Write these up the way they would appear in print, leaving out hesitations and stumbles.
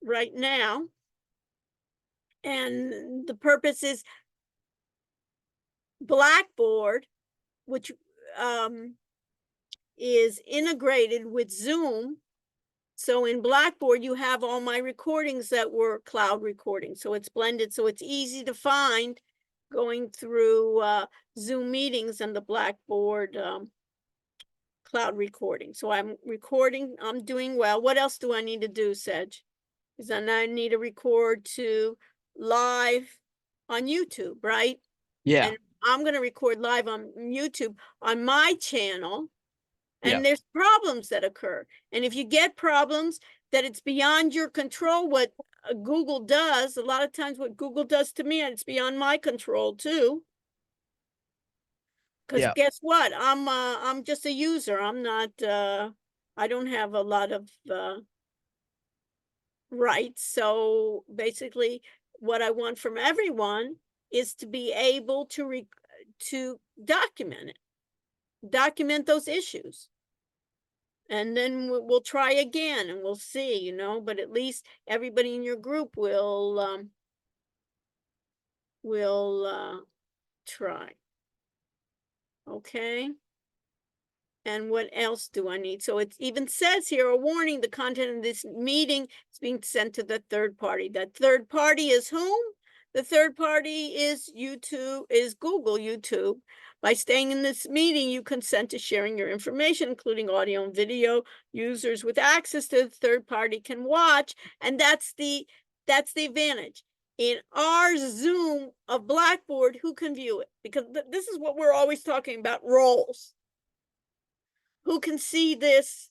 right now. And the purpose is Blackboard, which is integrated with Zoom. So in Blackboard, you have all my recordings that were cloud recordings. So it's blended. So it's easy to find going through Zoom meetings and the Blackboard cloud recording. So I'm recording. I'm doing well. What else do I need to do, Sedge? Is then I need to record to live on YouTube, right? Yeah. And I'm going to record live on YouTube on my channel. And Yeah. there's problems that occur. And if you get problems that it's beyond your control, what Google does, a lot of times what Google does to me, it's beyond my control too. Because Yeah. guess what? I'm just a user. I'm not, I don't have a lot of rights. So basically what I want from everyone is to be able to document it, document those issues. And then we'll try again and we'll see, you know, but at least everybody in your group will try. Okay. And what else do I need? So it even says here, a warning, the content of this meeting is being sent to the third party. That third party is whom? The third party is YouTube, is Google YouTube. By staying in this meeting, you consent to sharing your information, including audio and video. Users with access to the third party can watch, and that's the advantage. In our Zoom of Blackboard, who can view it? Because this is what we're always talking about, roles. Who can see this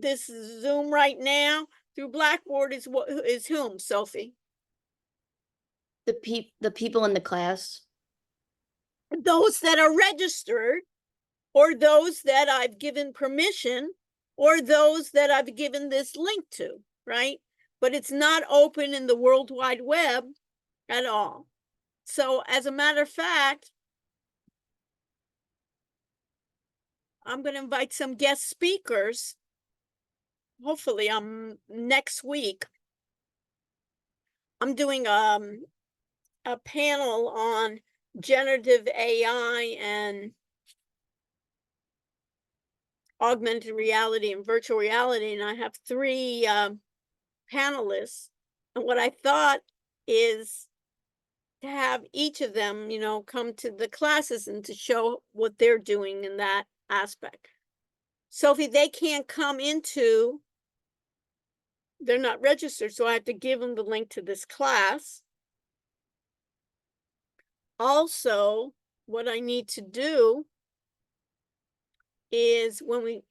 Zoom right now through Blackboard is what is whom, Sophie? The people in the class. Those that are registered, or those that I've given permission, or those that I've given this link to, right? But it's not open in the World Wide Web at all. So as a matter of fact, I'm going to invite some guest speakers. Hopefully next week. I'm doing a panel on generative AI and augmented reality and virtual reality, and I have 3 panelists. And what I thought is to have each of them, you know, come to the classes and to show what they're doing in that aspect. Sophie, they can't come into, they're not registered, so I have to give them the link to this class. Also, what I need to do is when we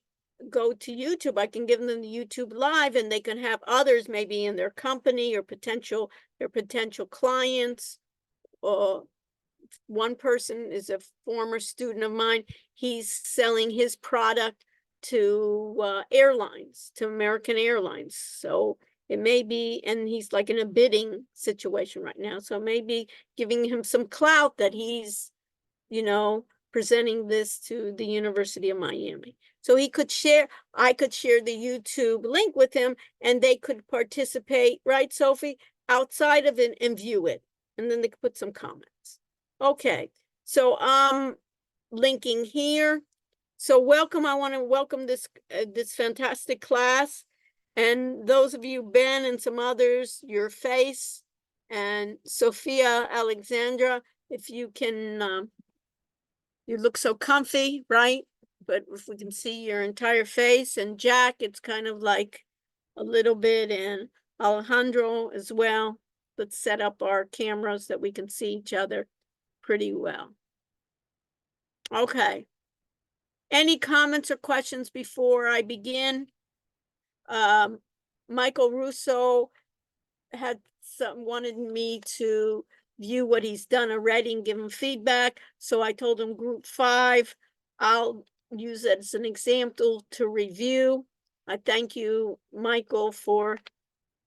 go to YouTube, I can give them the YouTube live, and they can have others maybe in their company or their potential clients. Or one person is a former student of mine. He's selling his product to airlines, to American Airlines. So it may be, and he's like in a bidding situation right now. So maybe giving him some clout that he's, you know, presenting this to the University of Miami. So he could share, I could share the YouTube link with him, and they could participate, right, Sophie, outside of it and view it. And then they could put some comments. Okay, so I'm linking here. So welcome, I want to welcome this fantastic class. And those of you, Ben and some others, your face, and Sophia Alexandra, if you can, you look so comfy, right? But if we can see your entire face, and Jack, it's kind of like a little bit, and Alejandro as well. Let's set up our cameras that we can see each other pretty well. Okay. Any comments or questions before I begin? Michael Russo wanted me to view what he's done already and give him feedback. So I told him group 5, I'll use it as an example to review. I thank you, Michael, for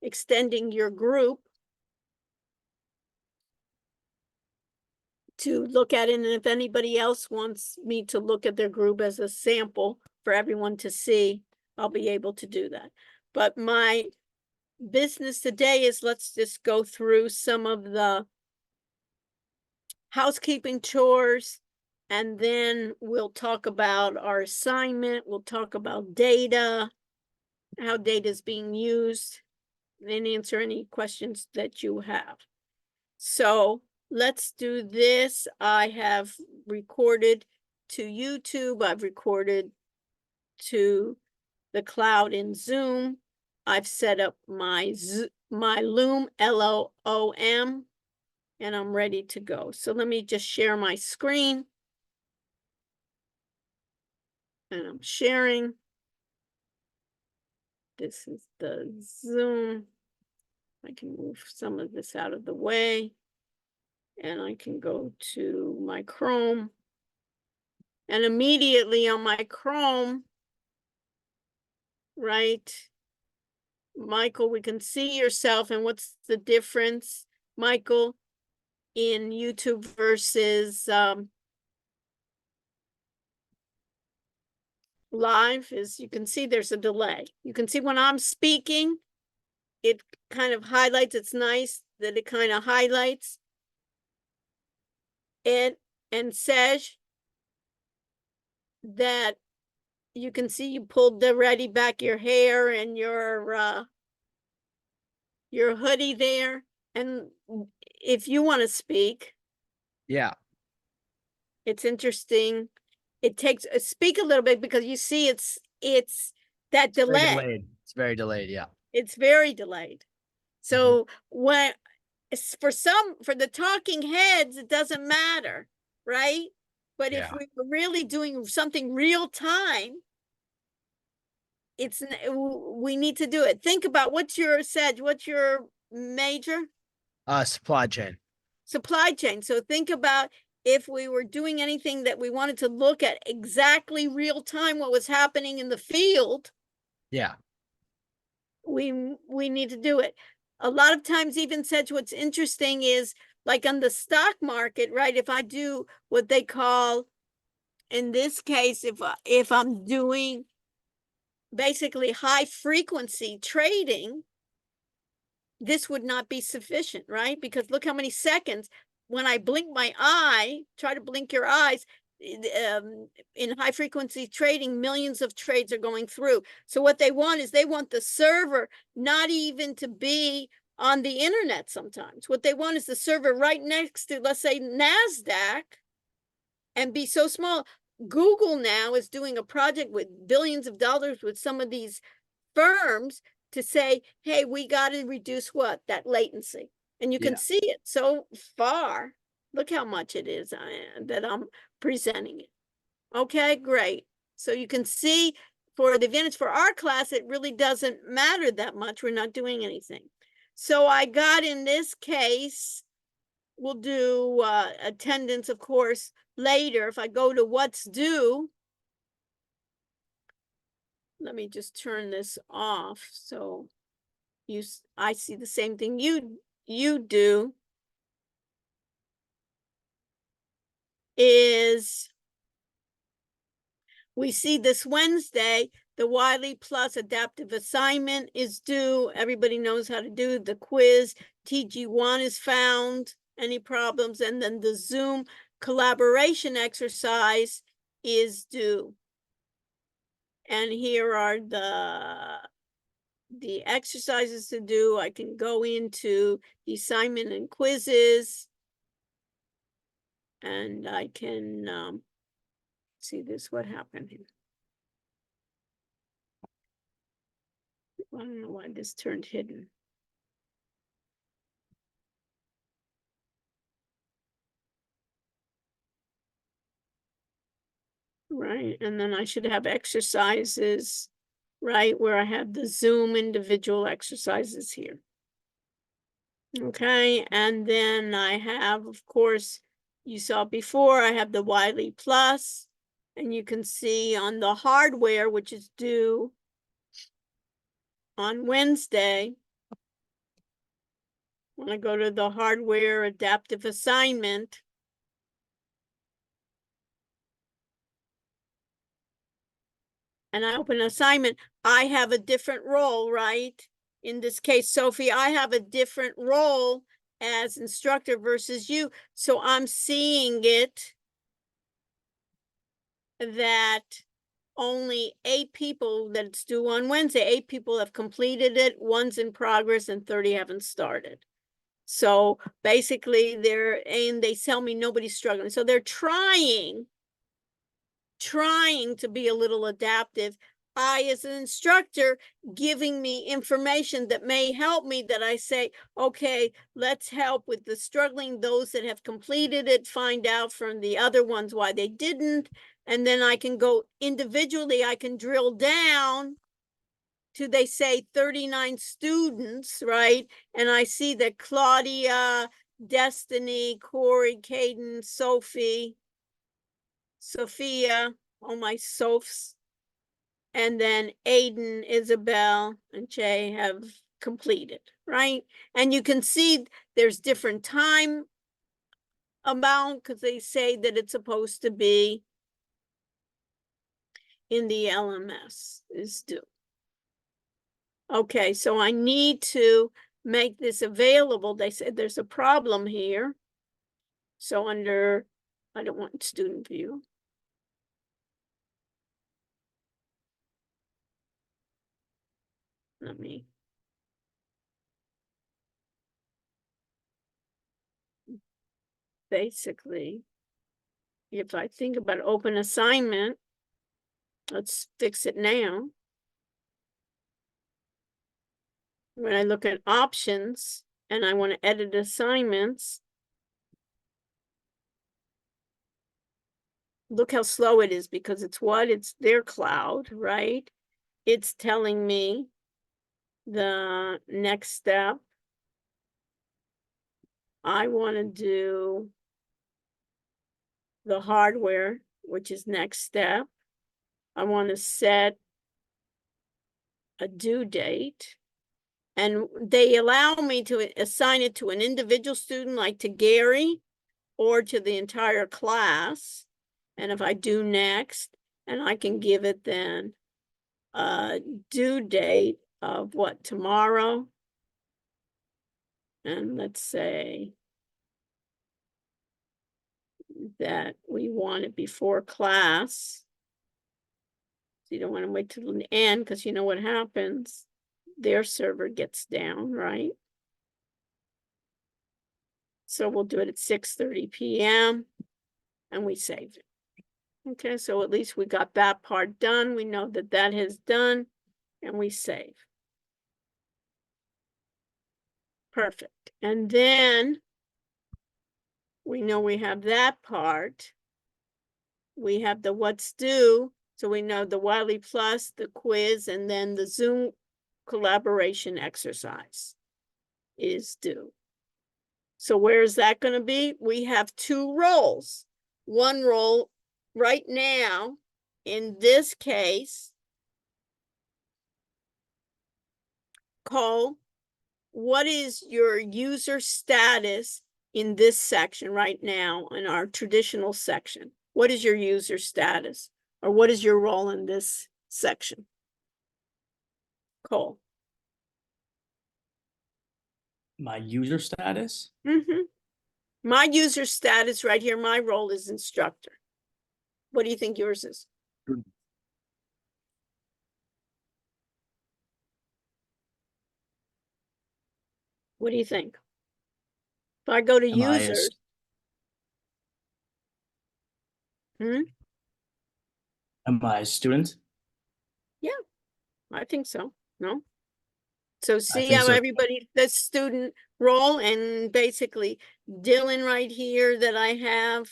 extending your group to look at it. And if anybody else wants me to look at their group as a sample for everyone to see, I'll be able to do that. But my business today is let's just go through some of the housekeeping chores, and then we'll talk about our assignment. We'll talk about data, how data is being used, and answer any questions that you have. So let's do this. I have recorded to YouTube. I've recorded to the cloud in Zoom. I've set up my Loom, Loom, and I'm ready to go. So let me just share my screen. And I'm sharing. This is the Zoom. I can move some of this out of the way. And I can go to my Chrome. And immediately on my Chrome, right, Michael, we can see yourself. And what's the difference, Michael, in YouTube versus live? Is you can see there's a delay. You can see when I'm speaking, it kind of highlights. It's nice that it kind of highlights it and says that you can see you pulled already back your hair and your hoodie there. And if you want to speak, Yeah. it's interesting. It takes speak a little bit because you see it's that delay. Very delayed. It's very delayed. Yeah. It's very delayed. So when for the talking heads, it doesn't matter, right? But if we were really doing something real time, we need to do it. Think about what's your major? Supply chain. Supply chain. So think about if we were doing anything that we wanted to look at exactly real time what was happening in the field. Yeah. We need to do it. A lot of times, even Sedge, what's interesting is like on the stock market, right? If I do what they call, in this case, if I'm doing basically high frequency trading, this would not be sufficient, right? Because look how many seconds when I blink my eye, try to blink your eyes, in high frequency trading, millions of trades are going through. So what they want is they want the server not even to be on the internet sometimes. What they want is the server right next to, let's say, NASDAQ, and be so small. Google now is doing a project with billions of dollars with some of these firms to say, hey, we got to reduce that latency. And you can see it so far. Look how much it is that I'm presenting it. Okay, great. So you can see for the advantage for our class, it really doesn't matter that much. We're not doing anything. So I got, in this case, we'll do attendance, of course, later. If I go to what's due, let me just turn this off so I see the same thing you do. Is we see this Wednesday, the Wiley Plus adaptive assignment is due. Everybody knows how to do the quiz. TG1 is found. Any problems? And then the Zoom collaboration exercise is due. And here are the exercises to do. I can go into the assignment and quizzes. And I can see this, what happened here. I don't know why this turned hidden. Right, and then I should have exercises, right, where I have the Zoom individual exercises here. Okay, and then I have, of course, you saw before, I have the Wiley Plus, and you can see on the hardware, which is due on Wednesday, when I go to the hardware adaptive assignment, and I open an assignment, I have a different role, right? in this case, Sophie, I have a different role as instructor versus you. So I'm seeing it that only 8 people that it's due on Wednesday, 8 people have completed it, 1's in progress, and 30 haven't started. So basically they tell me nobody's struggling. So they're trying to be a little adaptive. I, as an instructor, giving me information that may help me, that I say, okay, let's help with the struggling, those that have completed it, find out from the other ones why they didn't. And then I can go individually, I can drill down to, they say 39 students, right? And I see that Claudia, Destiny, Corey, Caden, Sophia, all my Sophs, and then Aiden, Isabel, and Jay have completed, right? And you can see there's different time amount because they say that it's supposed to be in the LMS is due. Okay, so I need to make this available. They said there's a problem here. So under, I don't want student view. Let me. Basically, if I think about open assignment, let's fix it now. When I look at options and I want to edit assignments, look how slow it is because it's what? It's their cloud, right? It's telling me the next step. I want to do the hardware, which is next step. I want to set a due date. And they allow me to assign it to an individual student, like to Gary, or to the entire class. And if I do next, and I can give it then a due date of what, tomorrow? And let's say that we want it before class. So you don't want to wait till the end because you know what happens. Their server gets down, right? So we'll do it at 6:30 p.m. and we save it. Okay, so at least we got that part done. We know that that is done and we save. Perfect. And then we know we have that part. We have the what's due. So we know the Wiley Plus, the quiz, and then the Zoom collaboration exercise is due. So where is that going to be? We have 2 roles. One role right now, in this case, Cole, what is your user status in this section right now, in our traditional section? What is your user status? Or what is your role in this section? Cole. My user status? My user status right here, my role is instructor. What do you think yours is? What do you think? If I go to Am I a users. Am I a student? Yeah, I think so. No? So see think how so. everybody, the student role, and basically Dylan right here that I have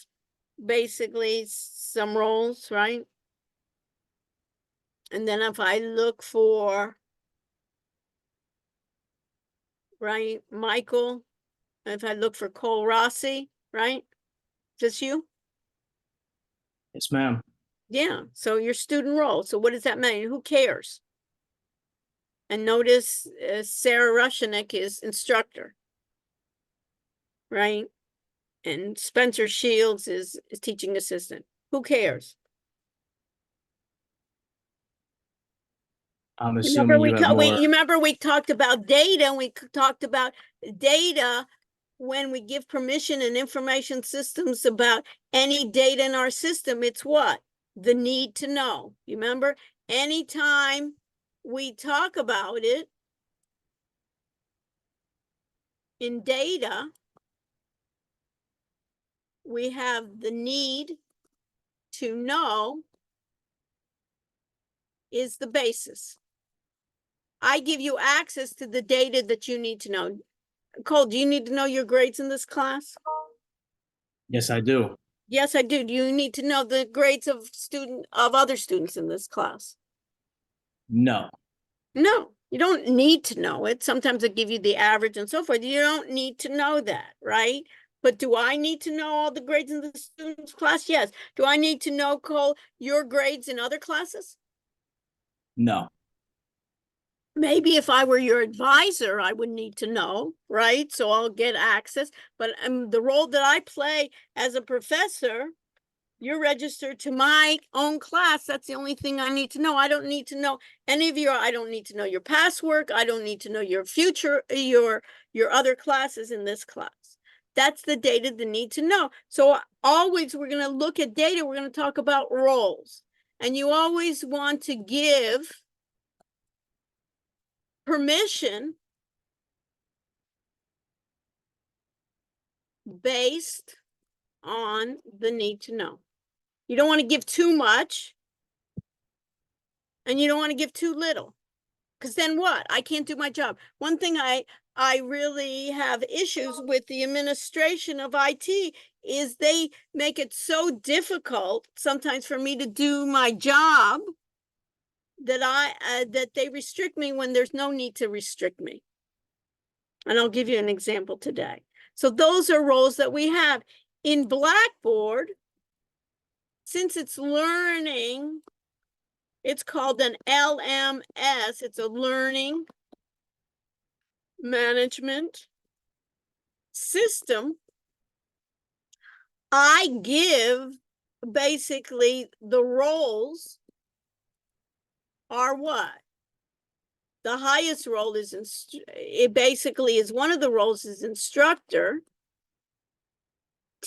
basically some roles, right? And then if I look for, right, Michael, if I look for Cole Rossi, right? Just you? Yes, ma'am. Yeah, so your student role. So what does that mean? Who cares? And notice Sarah Rushanek is instructor, right? And Spencer Shields is teaching assistant. Who cares? I'm You remember assuming you have more. you remember we talked about data, and we talked about data when we give permission in information systems about any data in our system. It's what? The need to know. You remember? Anytime we talk about it in data, we have the need to know is the basis. I give you access to the data that you need to know. Cole, do you need to know your grades in this class? Yes, I do. Yes, I do. Do you need to know the grades of other students in this class? No. No, you don't need to know it. Sometimes I give you the average and so forth. You don't need to know that, right? But do I need to know all the grades in the student's class? Yes. Do I need to know, Cole, your grades in other classes? No. Maybe if I were your advisor, I would need to know, right? So I'll get access. But the role that I play as a professor, you're registered to my own class. That's the only thing I need to know. I don't need to know any of I don't need to know your past work. I don't need to know your future, your other classes in this class. That's the data they need to know. So always we're going to look at data. We're going to talk about roles. And you always want to give permission based on the need to know. You don't want to give too much, and you don't want to give too little, because then what? I can't do my job. One thing I really have issues with the administration of IT is they make it so difficult sometimes for me to do my job that that they restrict me when there's no need to restrict me. And I'll give you an example today. So those are roles that we have in Blackboard. Since it's learning, it's called an LMS. It's a learning management system. I give basically the roles are what? The highest role is, it basically is one of the roles is instructor,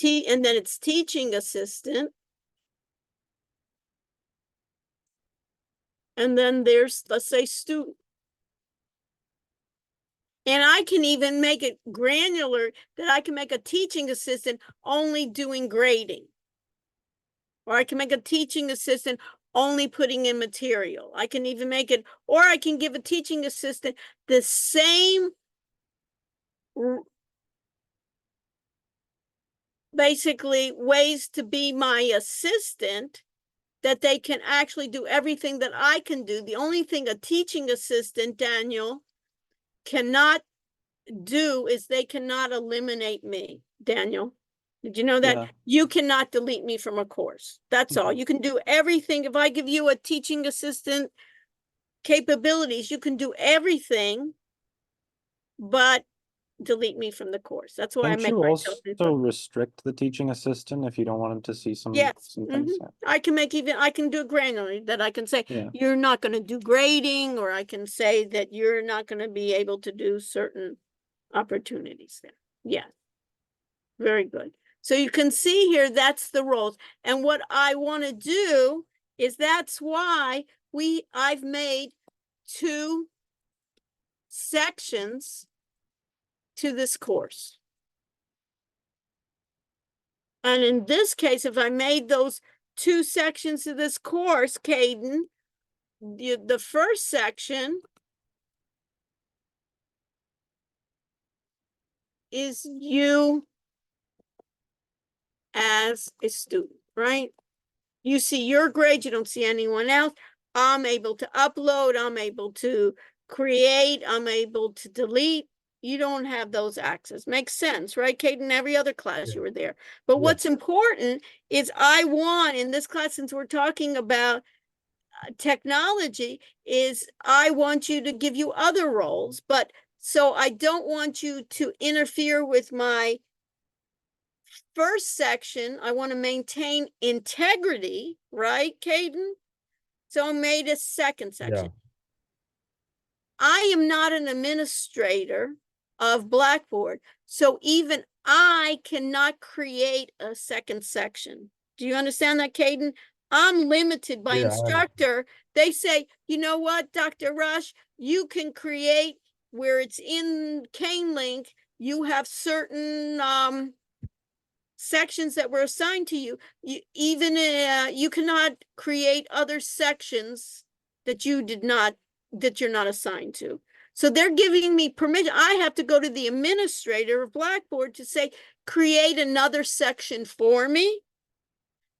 and then it's teaching assistant. And then there's, let's say, student. And I can even make it granular that I can make a teaching assistant only doing grading. Or I can make a teaching assistant only putting in material. I can even make it, or I can give a teaching assistant the same basically ways to be my assistant, that they can actually do everything that I can do. The only thing a teaching assistant, Daniel, cannot do is they cannot eliminate me, Daniel. Did you know that? Yeah. You cannot delete me from a course. That's all. You can do everything. If I give you a teaching assistant capabilities, you can do everything but delete me from the course. That's why I Don't make you myself also restrict the teaching assistant if you don't want him to see some yes. things? I can make I can do granular that I can say Yeah. you're not going to do grading, or I can say that you're not going to be able to do certain opportunities there. Yeah. Very good. So you can see here, that's the roles. And what I want to do is that's why I've made 2 sections to this course. And in this case, if I made those 2 sections of this course, Caden, the first section is you as a student, right? You see your grade, you don't see anyone else. I'm able to upload, I'm able to create, I'm able to delete. You don't have those access. Makes sense, right, Kate? In every other class you were there. But what's important is I want, in this class, since we're talking about technology, is I want you to give you other roles. But so I don't want you to interfere with my first section. I want to maintain integrity, right, Caden? So I made a second section. I am not an administrator of Blackboard. So even I cannot create a second section. Do you understand that, Caden? I'm limited by Yeah, I understand. instructor. They say, you know what, Dr. Rush, you can create where it's in Cane Link, you have certain sections that were assigned to you. You cannot create other sections that you're not assigned to. So they're giving me permission. I have to go to the administrator of Blackboard to say, create another section for me.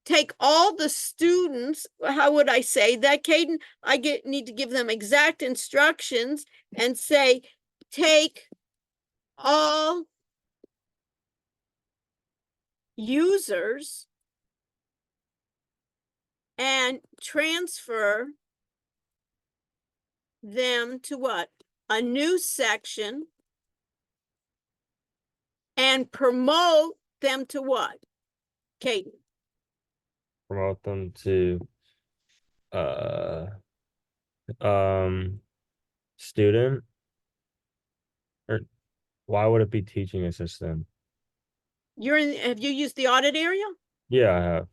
Take all the students, how would I say that, Caden? Need to give them exact instructions and say, take all users and transfer them to what? A new section and promote them to what? Caden. Promote them to student, or why would it be teaching assistant? Have you used the audit area? Yeah, I have.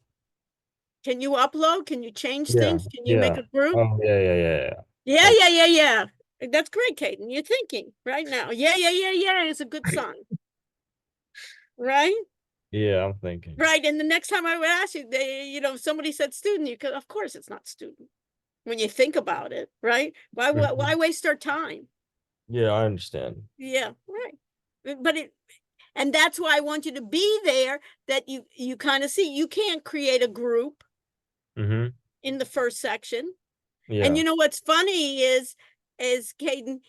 Can you upload? Can you change Yeah, things? Can you make yeah. a group? Oh, yeah. Yeah. That's great, Caden. You're thinking right now. Yeah. It's a good sign. Right? Yeah, I'm thinking. Right. And the next time I would ask you, somebody said student, you could, of course it's not student. When you think about it, right? Why waste our time? Yeah, I understand. Yeah, right. And that's why I want you to be there, that you kind of see you can't create a group Mm-hmm. in the first section. Yeah. And you know what's funny is Caden,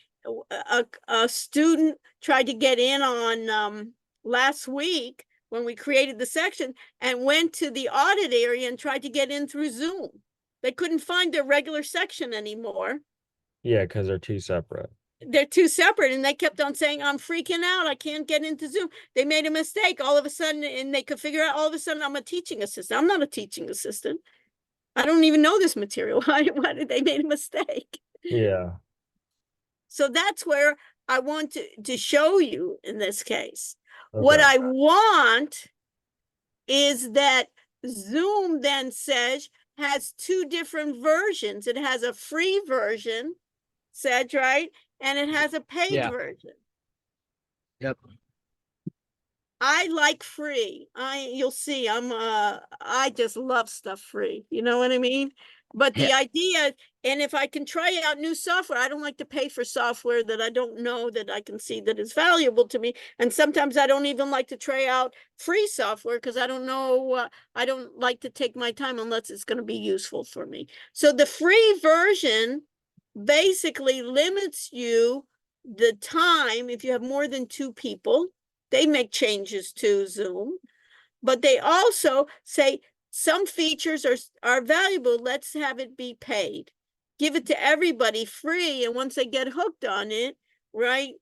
a student tried to get in on last week when we created the section and went to the audit area and tried to get in through Zoom. They couldn't find their regular section anymore. Yeah, because they're two separate. They're two separate, and they kept on saying, I'm freaking out, I can't get into Zoom. They made a mistake all of a sudden, and they could figure out all of a sudden I'm a teaching assistant. I'm not a teaching assistant. I don't even know this material. Why did they make a mistake? Yeah. So that's where I want to show you in this case. Okay. What I want is that Zoom then says has two different versions. It has a free version, said, right? And it has a paid version. Yep. I like free. You'll see, I just love stuff free. You know what I mean? But the idea, and if I can try out new software, I don't like to pay for software that I don't know that I can see that is valuable to me. And sometimes I don't even like to try out free software because I don't know, I don't like to take my time unless it's going to be useful for me. So the free version basically limits you the time if you have more than 2 people. They make changes to Zoom, but they also say some features are valuable. Let's have it be paid. Give it to everybody free. And once they get hooked on it, right,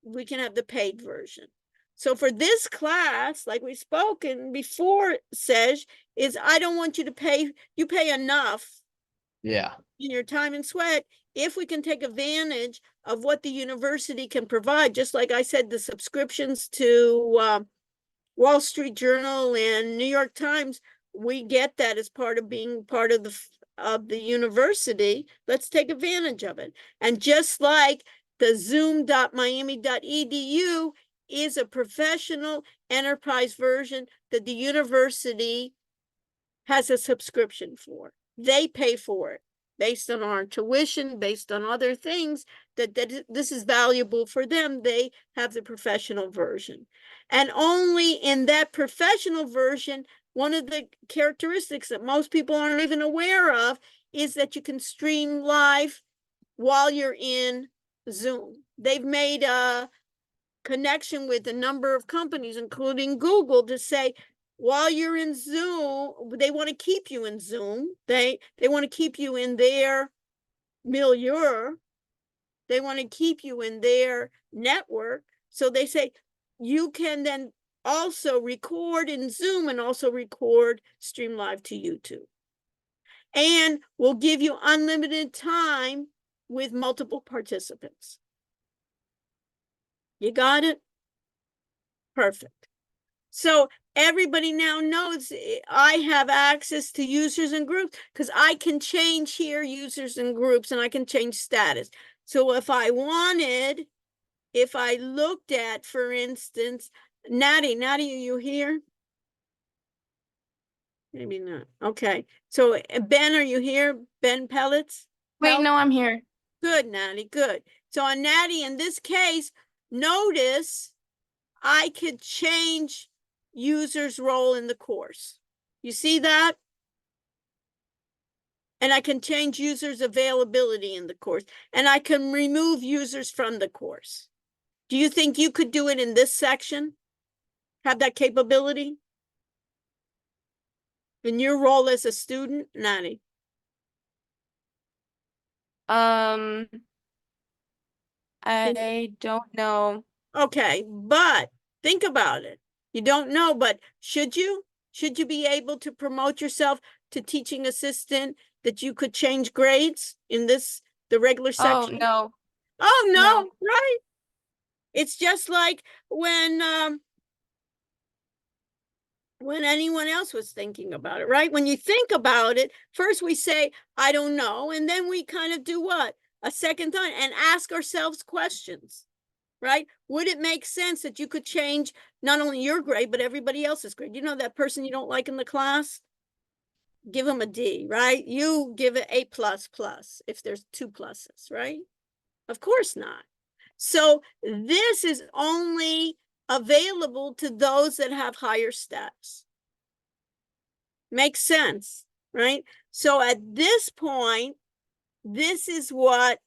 we can have the paid version. So for this class, like we've spoken before, Sej, is I don't want you to pay, you pay enough in your time and sweat if we can take advantage of what the university can provide. Just like I said, the subscriptions to Wall Street Journal and New York Times, we get that as part of being part of the university. Let's take advantage of it. And just like the zoom.miami.edu is a professional enterprise version that the university has a subscription for. They pay for it based on our tuition, based on other things, that this is valuable for them. They have the professional version. And only in that professional version, one of the characteristics that most people aren't even aware of is that you can stream live while you're in Zoom. They've made a connection with a number of companies, including Google, to say, while you're in Zoom, they want to keep you in Zoom. They want to keep you in their milieu. They want to keep you in their network. So they say you can then also record in Zoom and also stream live to YouTube. And we'll give you unlimited time with multiple participants. You got it? Perfect. So everybody now knows I have access to users and groups because I can change here users and groups and I can change status. So if I looked at, for instance, Natty, are you here? Maybe not. Okay. So Ben, are you here? Ben Pellets? Wait, no, I'm here. Good, Natty, good. So on Natty, in this case, notice I could change user's role in the course. You see that? And I can change users' availability in the course. And I can remove users from the course. Do you think you could do it in this section? Have that capability? In your role as a student, Natty? I don't know. Okay, but think about it. You don't know, but should you? Should you be able to promote yourself to teaching assistant that you could change grades in the regular Oh, section? no. Oh, no, No. right? It's just like when anyone else was thinking about it, right? When you think about it, first we say, I don't know. And then we kind of do what? A second time and ask ourselves questions, right? Would it make sense that you could change not only your grade, but everybody else's grade? You know, that person you don't like in the class? Give them a D, right? You give it A++ if there's 2 pluses, right? Of course not. So this is only available to those that have higher status. Makes sense, right? So at this point, this is what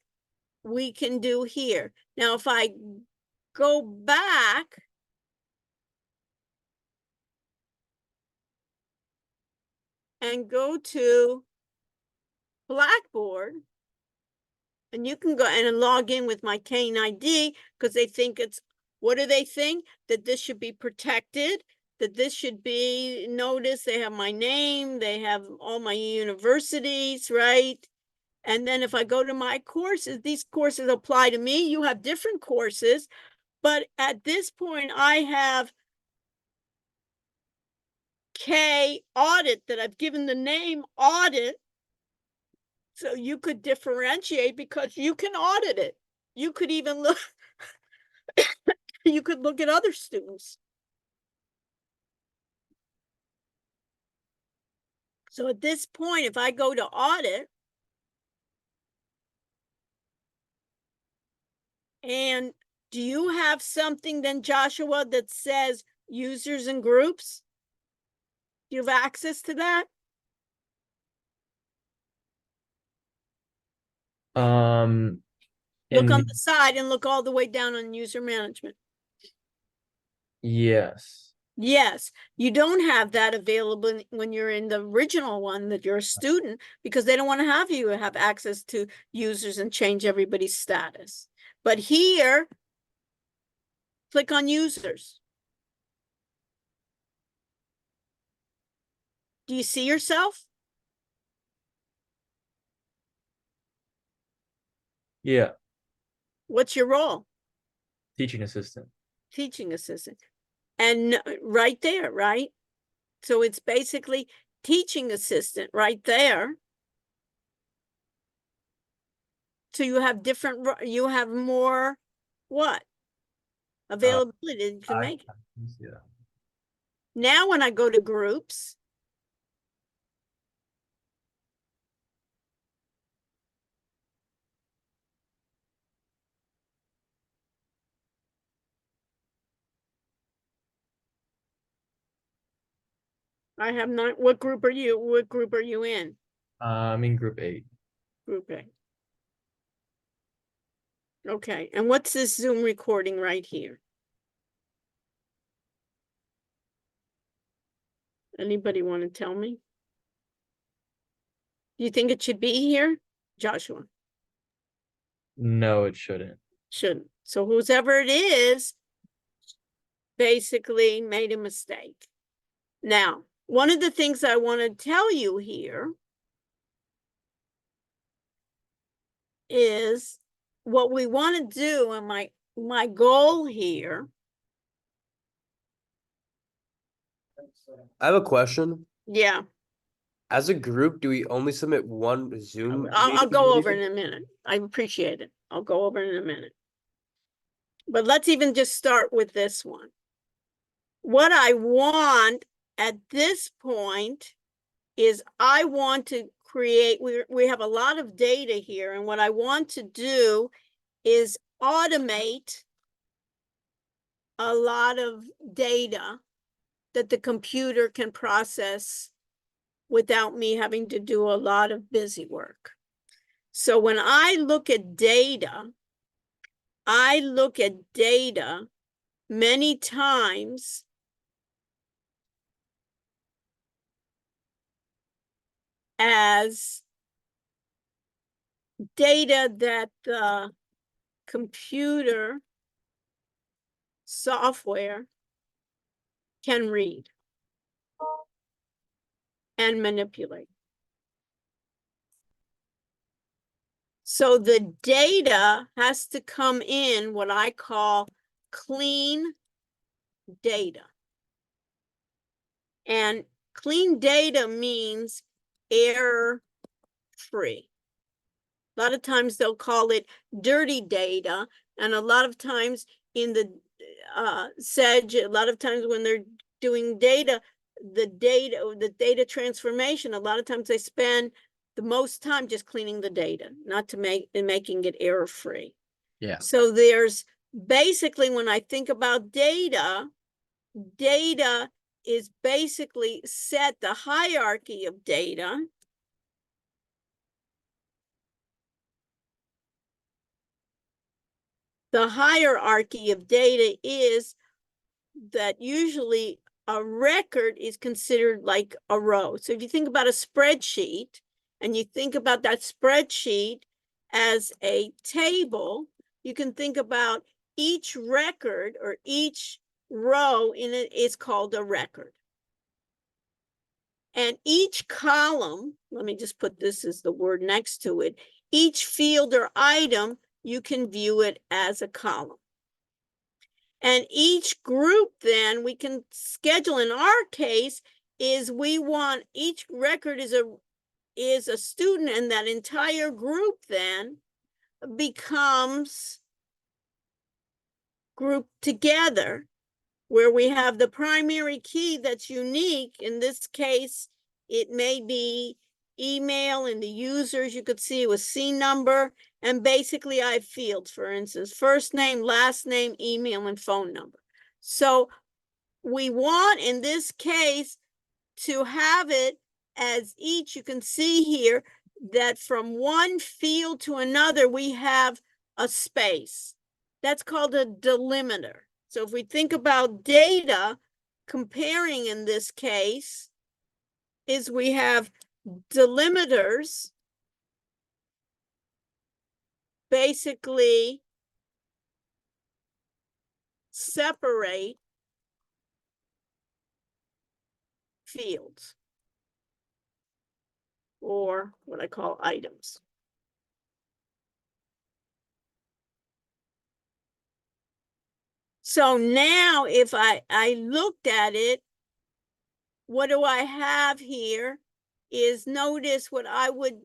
we can do here. Now, if I go back and go to Blackboard, and you can go and log in with my Kane ID because they think it's, what do they think? That this should be protected, that this should be, notice they have my name, they have all my universities, right? And then if I go to my courses, these courses apply to me. You have different courses, but at this point I have K audit that I've given the name audit. So you could differentiate because you can audit it. You could even look, you could look at other students. So at this point, if I go to audit, and do you have something then, Joshua, that says users and groups? Do you have access to that? Look on the side and look all the way down on user management. Yes. Yes, you don't have that available when you're in the original one that you're a student because they don't want to have you have access to users and change everybody's status. But here, click on users. Do you see yourself? Yeah. What's your role? Teaching assistant. Teaching assistant. And right there, right? So it's basically teaching assistant right there. So you have different, you have more what? Availability you can make. Yeah. Now when I go to groups, I have not, what group are you? What group are you in? I'm in group 8. Group A. Okay, and what's this Zoom recording right here? Anybody want to tell me? Do you think it should be here? Joshua? No, it shouldn't. Shouldn't. So whoever it is basically made a mistake. Now, one of the things I want to tell you here is what we want to do, and my goal here. I have a question. Yeah, As a group, do we only submit one Zoom? I'll meeting go over video? in a minute. I appreciate it. I'll go over in a minute. But let's even just start with this one. What I want at this point is I want to create, we have a lot of data here, and what I want to do is automate a lot of data that the computer can process without me having to do a lot of busy work. So when I look at data, I look at data many times as data that the computer software can read and manipulate. So the data has to come in what I call clean data. And clean data means error-free. A lot of times they'll call it dirty data, and a lot of times in the SEDGE, a lot of times when they're doing data, the data transformation, a lot of times they spend the most time just cleaning the data, not to making it error-free. Yeah. So there's basically, when I think about data, data is basically set the hierarchy of data. The hierarchy of data is that usually a record is considered like a row. So if you think about a spreadsheet and you think about that spreadsheet as a table, you can think about each record or each row in it is called a record. And each column, let me just put this as the word next to it, each field or item, you can view it as a column. And each group then we can schedule, in our case, is we want each record is a student, and that entire group then becomes grouped together, where we have the primary key that's unique. In this case, it may be email, and the users, you could see it was C number, and basically I have fields, for instance, first name, last name, email, and phone number. So we want, in this case, to have it as each, you can see here that from one field to another, we have a space. That's called a delimiter. So if we think about data, comparing in this case, is we have delimiters basically separate fields, or what I call items. So now if I looked at it, what do I have here is, notice what I would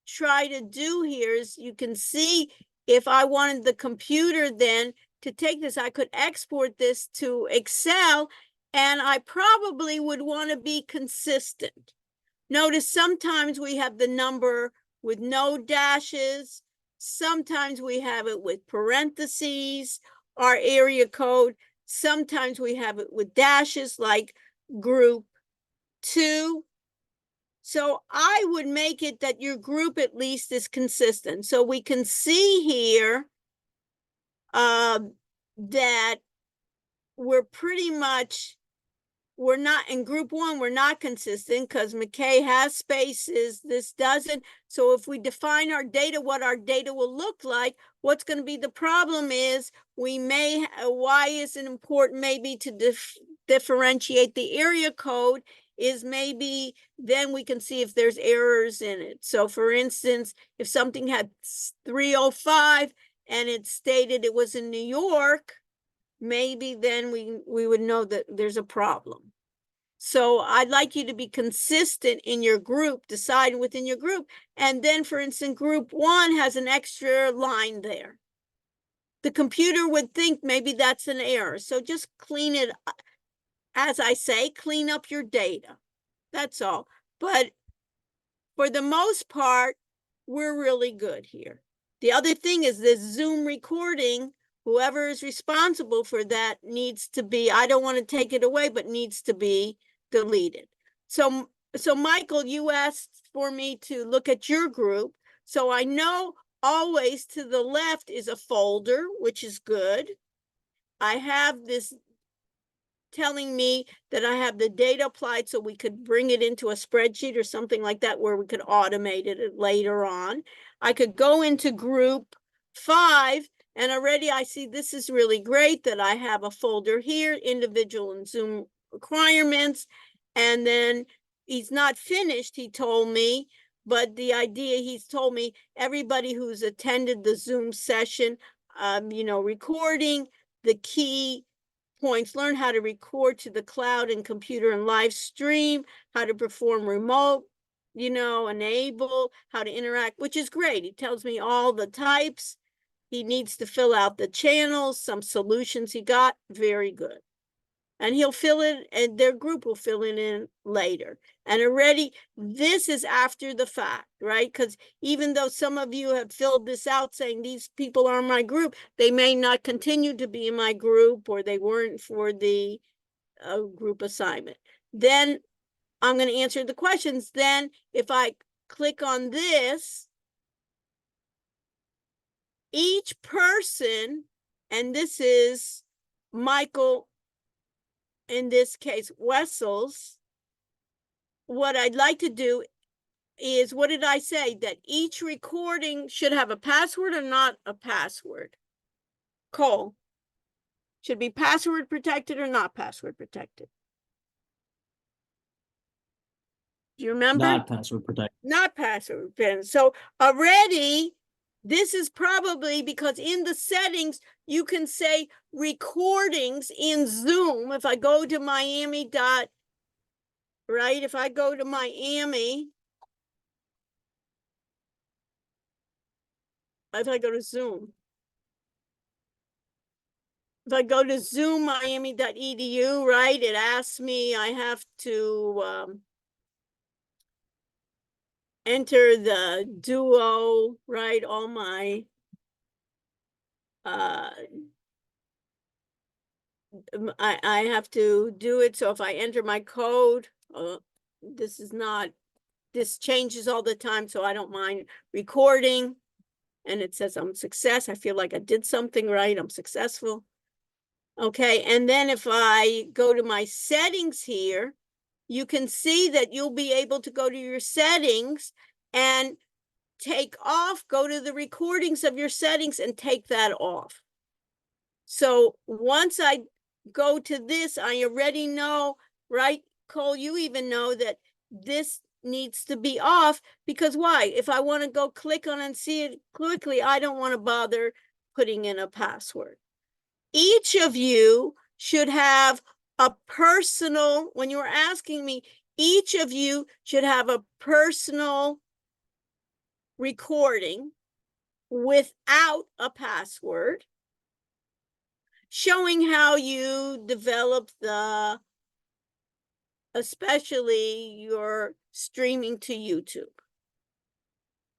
try to do here is, you can see if I wanted the computer then to take this, I could export this to Excel, and I probably would want to be consistent. Notice sometimes we have the number with no dashes. Sometimes we have it with parentheses, our area code. Sometimes we have it with dashes, like group 2. So I would make it that your group at least is consistent. So we can see here that we're pretty much, we're not in group 1, we're not consistent because McKay has spaces, this doesn't. So if we define our data, what our data will look like, what's going to be the problem is we may, why is it important maybe to differentiate the area code, is maybe then we can see if there's errors in it. So for instance, if something had 305 and it stated it was in New York, maybe then we would know that there's a problem. So I'd like you to be consistent in your group, decide within your group. And then, for instance, group 1 has an extra line there. The computer would think maybe that's an error. So just clean it, as I say, clean up your data. That's all. But for the most part, we're really good here. The other thing is this Zoom recording, whoever is responsible for that needs to be, I don't want to take it away, but needs to be deleted. So Michael, you asked for me to look at your group. So I know always to the left is a folder, which is good. I have this telling me that I have the data applied so we could bring it into a spreadsheet or something like that where we could automate it later on. I could go into group 5 and already I see this is really great that I have a folder here, individual and Zoom requirements. And then he's not finished, he told me, but the idea he's told me, everybody who's attended the Zoom session, recording, the key points, learn how to record to the cloud and computer and live stream, how to perform remote, enable, how to interact, which is great. He tells me all the types. He needs to fill out the channels, some solutions he got, very good. And he'll fill it, and their group will fill it in later. And already, this is after the fact, right? Because even though some of you have filled this out saying these people are in my group, they may not continue to be in my group, or they weren't for the group assignment. Then I'm going to answer the questions. Then if I click on this, each person, and this is Michael, in this case, Wessels, what I'd like to do is, what did I say? That each recording should have a password or not a password? Cole, should be password protected or not password protected? Do you remember? Not password protected. Not password protected. So already, this is probably because in the settings, you can say recordings in Zoom. If I go to Miami right? If I go to Miami, if I go to Zoom, if I go to Zoom Miami.edu, right? It asks me, I have to enter the Duo, right? All my I have to do it. So if I enter my code, this changes all the time, so I don't mind recording. And it says I'm a success. I feel like I did something right. I'm successful. Okay, and then if I go to my settings here, you can see that you'll be able to go to your settings and take off, go to the recordings of your settings and take that off. So once I go to this, I already know, right, Cole, you even know that this needs to be off, because why? If I want to go click on and see it quickly, I don't want to bother putting in a password. Each of you should have a personal, when you're asking me, each of you should have a personal recording without a password, showing how you develop especially your streaming to YouTube.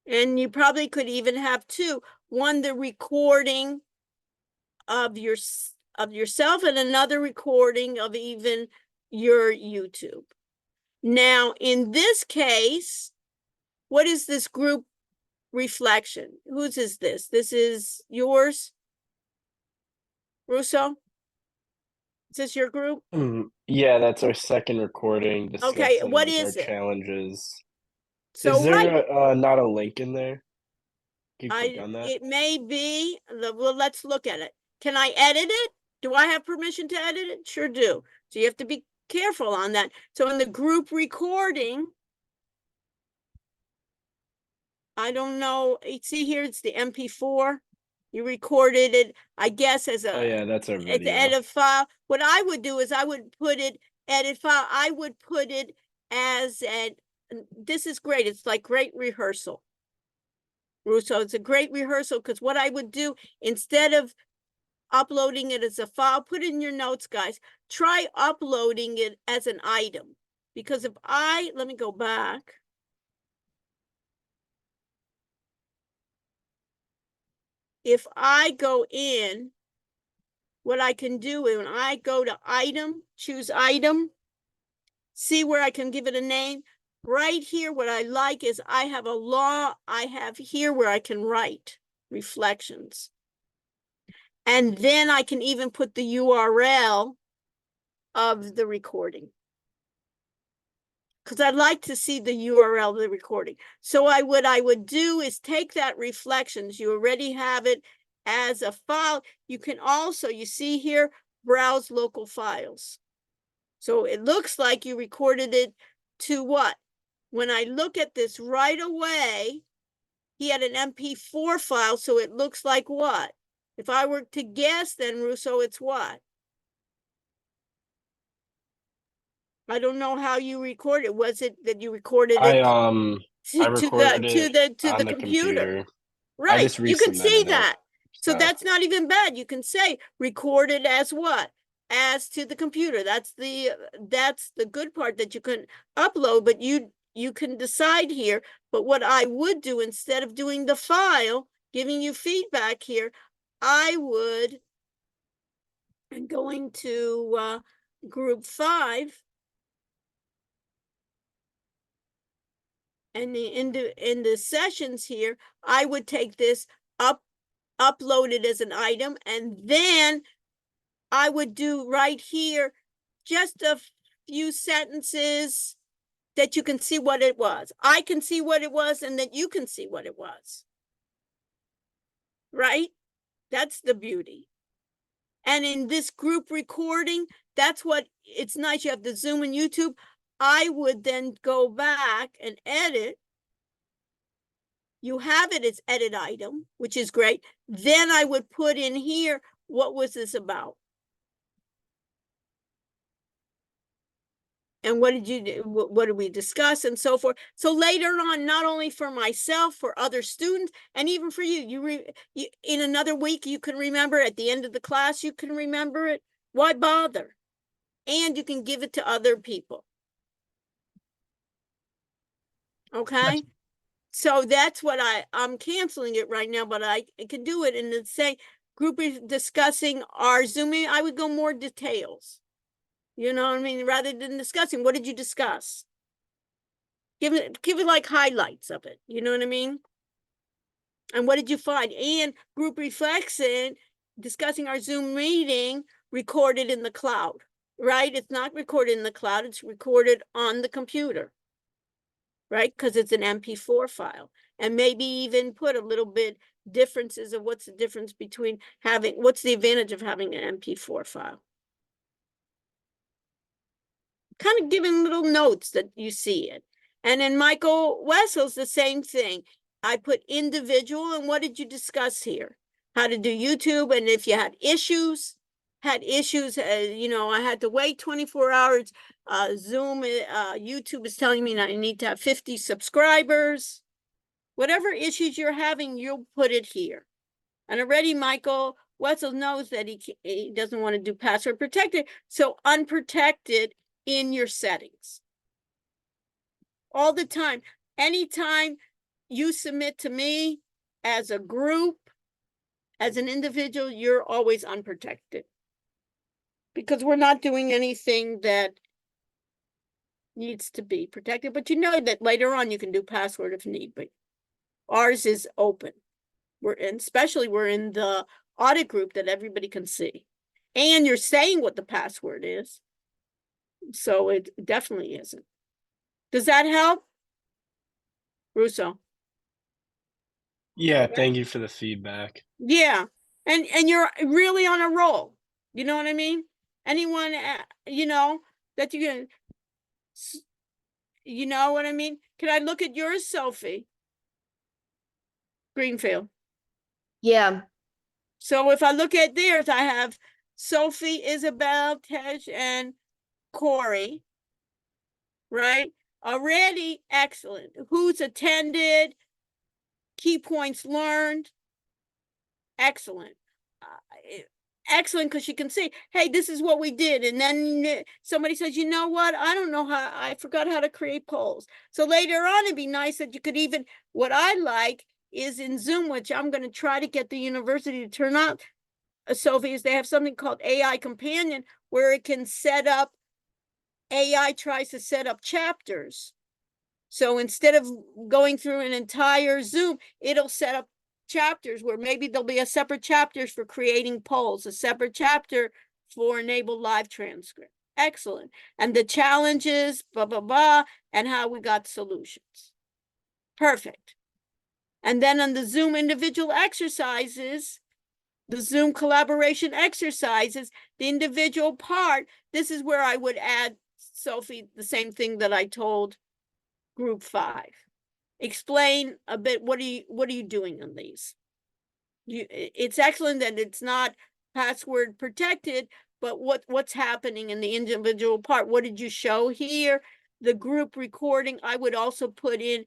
And you probably could even have two, one, the recording of yourself, and another recording of even your YouTube. Now, in this case, what is this group reflection? Whose is this? This is yours, Russo? Is this your group? Yeah, that's our second recording discussing Okay, what our is it? challenges. So Is there not a link in there? Can you click on that? It may be, well, let's look at it. Can I edit it? Do I have permission to edit it? Sure do. So you have to be careful on that. So in the group recording, I don't know, see here, it's the MP4. You recorded it, I guess, as Oh yeah, that's our as video. an edit file. What I would do is I would put it, edit file, I would put it as this is great. It's like great rehearsal. Russo, it's a great rehearsal because what I would do instead of uploading it as a file, put it in your notes, guys. Try uploading it as an item. Because if let me go back. If I go in, what I can do is when I go to item, choose item, see where I can give it a name. Right here, what I like is I have here where I can write reflections. And then I can even put the URL of the recording. Because I'd like to see the URL of the recording. So what I would do is take that reflections. You already have it as a file. You can also, you see here, browse local files. So it looks like you recorded it to what? When I look at this right away, he had an MP4 file, so it looks like what? If I were to guess, then Russo, it's what? I don't know how you recorded. Was it that you recorded it I recorded it to on the the computer? I Right. just You can see resubmitted it. that. So So that's not even bad. You can say recorded as what? As to the computer. That's the good part, that you can upload, but you can decide here. But what I would do, instead of doing the file, giving you feedback here, I would, and going to group 5, and in the sessions here, I would take this upload it as an item, and then I would do right here just a few sentences that you can see what it was. I can see what it was, and that you can see what it was. Right? That's the beauty. And in this group recording, that's what, it's nice. You have the Zoom and YouTube. I would then go back and edit. You have it as edit item, which is great. Then I would put in here, what was this about? And what did you do? What did we discuss, and so forth? So later on, not only for myself, for other students, and even for you, in another week, you can remember at the end of the class, you can remember it. Why bother? And you can give it to other people. Okay. So that's what I'm canceling it right now, but I can do it. And then say group is discussing our Zooming. I would go more details. You know what I mean? Rather than discussing, what did you discuss? Give it like highlights of it. You know what I mean? And what did you find? And group reflection, discussing our Zoom meeting, recorded in the cloud, right? It's not recorded in the cloud. It's recorded on the computer, right? Because it's an MP4 file. And maybe even put a little bit differences of what's the difference between what's the advantage of having an MP4 file. Kind of giving little notes that you see it. And in Michael Wessel's, the same thing. I put individual, and what did you discuss here? How to do YouTube, and if you had issues, you know, I had to wait 24 hours. Zoom, YouTube is telling me I need to have 50 subscribers. Whatever issues you're having, you'll put it here. And already Michael Wessel knows that he doesn't want to do password protected, so unprotected in your settings. All the time. Anytime you submit to me as a group, as an individual, you're always unprotected. Because we're not doing anything that needs to be protected. But you know that later on you can do password if need be. Ours is open. We're in the audit group that everybody can see. And you're saying what the password is. So it definitely isn't. Does that help? Russo? yeah, thank you for the feedback. Yeah. And you're really on a roll. You know what I mean? Anyone, you know, that you can, you know what I mean? Can I look at yours, Sophie? Greenfield. Yeah, So if I look at theirs, I have Sophie, Isabel, Tej, and Corey, right? Already excellent. Who's attended? Key points learned. Excellent. Excellent, because you can see, hey, this is what we did. And then somebody says, you know what? I don't know how, I forgot how to create polls. So later on, it'd be nice that you could even, what I like is in Zoom, which I'm going to try to get the university to turn on, Sophie, is they have something called AI Companion, where it can set up, AI tries to set up chapters. So instead of going through an entire Zoom, it'll set up chapters where maybe there'll be a separate chapters for creating polls, a separate chapter for enabled live transcript. Excellent. And the challenges, blah, blah, blah, and how we got solutions. Perfect. And then on the Zoom individual exercises, the Zoom collaboration exercises, the individual part, this is where I would add, Sophie, the same thing that I told group 5. Explain a bit, what are you doing on these? It's excellent that it's not password protected, but what's happening in the individual part? What did you show here? The group recording, I would also put in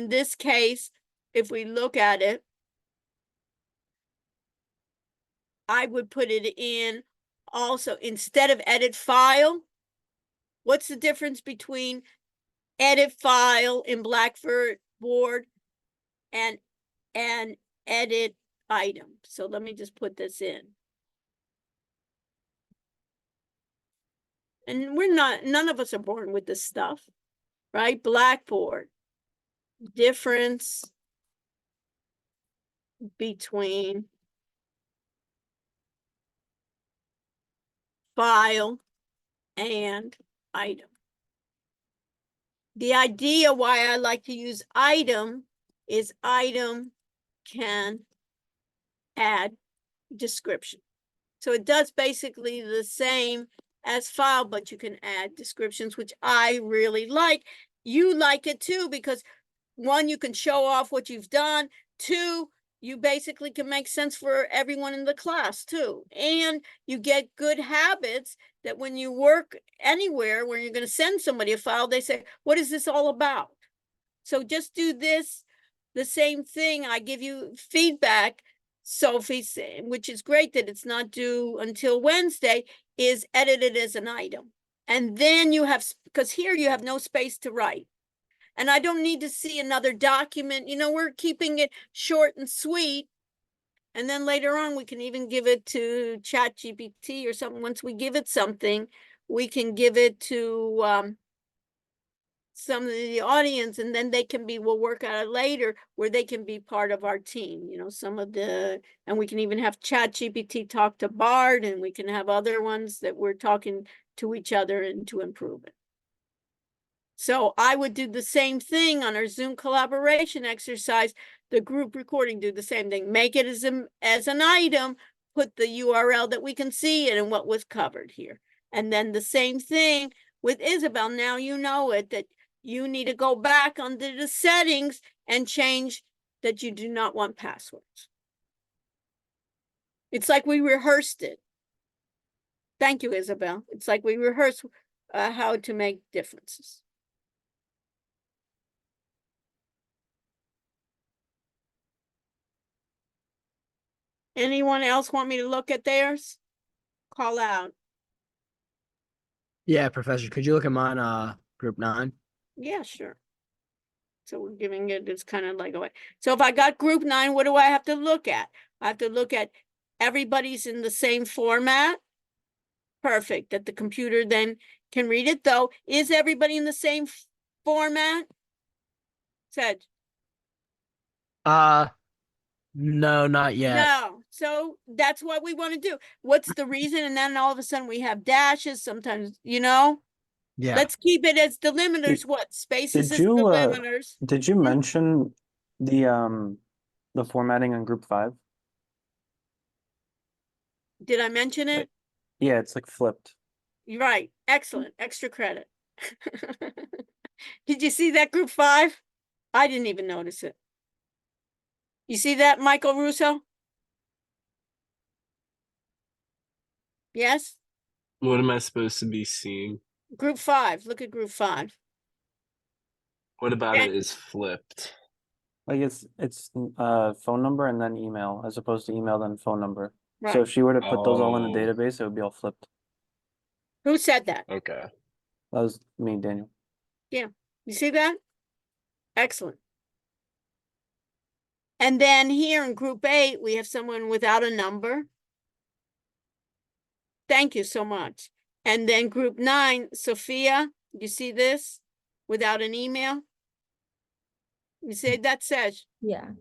this case, if we look at it, I would put it in also, instead of edit file. What's the difference between edit file in Blackboard and edit item? So let me just put this in. And none of us are born with this stuff, right? Blackboard, difference between file and item. The idea why I like to use item is item can add description. So it does basically the same as file, but you can add descriptions, which I really like. You like it too, because 1, you can show off what you've done. 2, you basically can make sense for everyone in the class too. And you get good habits that when you work anywhere where you're going to send somebody a file, they say, what is this all about? So just do this, the same thing. I give you feedback, Sophie, which is great that it's not due until Wednesday, is edited as an item. And then you have, because here you have no space to write. And I don't need to see another document. You know, we're keeping it short and sweet. And then later on, we can even give it to ChatGPT or something. Once we give it something, we can give it to some of the audience, and then they can be, we'll work out it later where they can be part of our team, you know, some of the, and we can even have ChatGPT talk to Bard, and we can have other ones that we're talking to each other and to improve it. So I would do the same thing on our Zoom collaboration exercise, the group recording, do the same thing, make it as an item, put the URL that we can see it and what was covered here. And then the same thing with Isabel. Now you know it, that you need to go back under the settings and change that you do not want passwords. It's like we rehearsed it. Thank you, Isabel. It's like we rehearsed how to make differences. Anyone else want me to look at theirs? Call out. Yeah, Professor, could you look at mine, group 9? Yeah, sure. So we're giving it, it's kind of like, so if I got group 9, what do I have to look at? I have to look at everybody's in the same format. Perfect, that the computer then can read it, though. Is everybody in the same format? Said. No, not yet. No, so that's what we want to do. What's the reason? And then all of a sudden we have dashes sometimes, you know? Yeah. Let's keep it as delimiters. What spaces Did as you delimiters? did you mention the formatting on group 5? Did I mention it? Yeah, it's like flipped. You're right. Excellent. Extra credit. Did you see that group 5? I didn't even notice it. You see that, Michael Russo? Yes? What am I supposed to be seeing? Group 5. Look at group 5. What about Okay. it is flipped? Like it's phone number and then email as opposed to email then phone number. So Right. if she were to put those all in a Oh. database, it would be all flipped. Who said that? Okay. That was me, Daniel. You see that? Excellent. And then here in group 8, we have someone without a number. Thank you so much. And then group 9, Sophia, you see this? Without an email? You see that says? Yeah.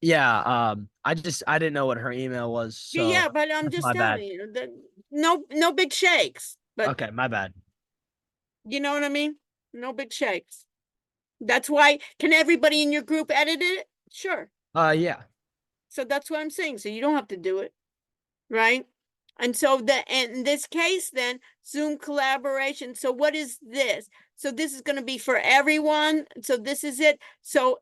Yeah, I didn't know what her email was, so Yeah, but I'm that's just my bad. telling you that no big shakes. But Okay, my bad. you know what I mean? No big shakes. That's why, can everybody in your group edit it? Sure. Yeah. So that's what I'm saying. So you don't have to do it, right? And so in this case, then Zoom collaboration. So what is this? So this is going to be for everyone. So this is it. So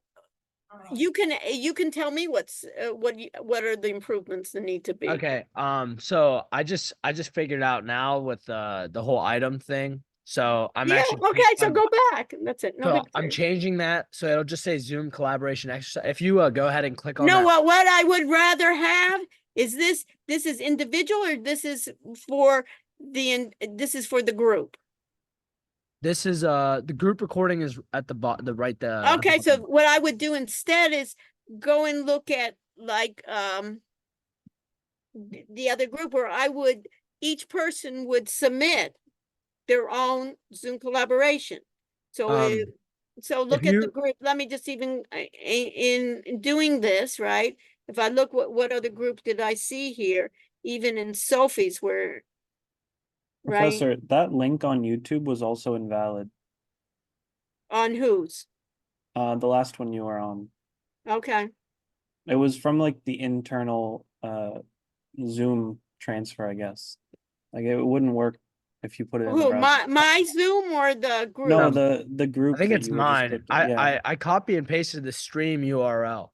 you can tell me what are the improvements that need to be. Okay. So I just figured out now with the whole item thing. So I'm Yeah. actually Okay. So go back. That's it. No so big I'm deal. changing that so it'll just say Zoom collaboration exercise. If you go ahead and click on No, that. what I would rather have is this is individual or this is for the group. This is the group recording is at the right Okay, so what I would do instead is go and look at like the other group where each person would submit their own Zoom collaboration. So so look at the group. Let me just even in doing this, right? If I look what other group did I see here, even in Sophie's where right Professor, that link on YouTube was also invalid. on whose? The last one you were on. Okay. It was from like the internal Zoom transfer, I guess. Like it wouldn't work if you put it in the Who, browser. my Zoom or the group? No, the group I think that it's you were just mine. clicking. Yeah. I copy and pasted the stream URL.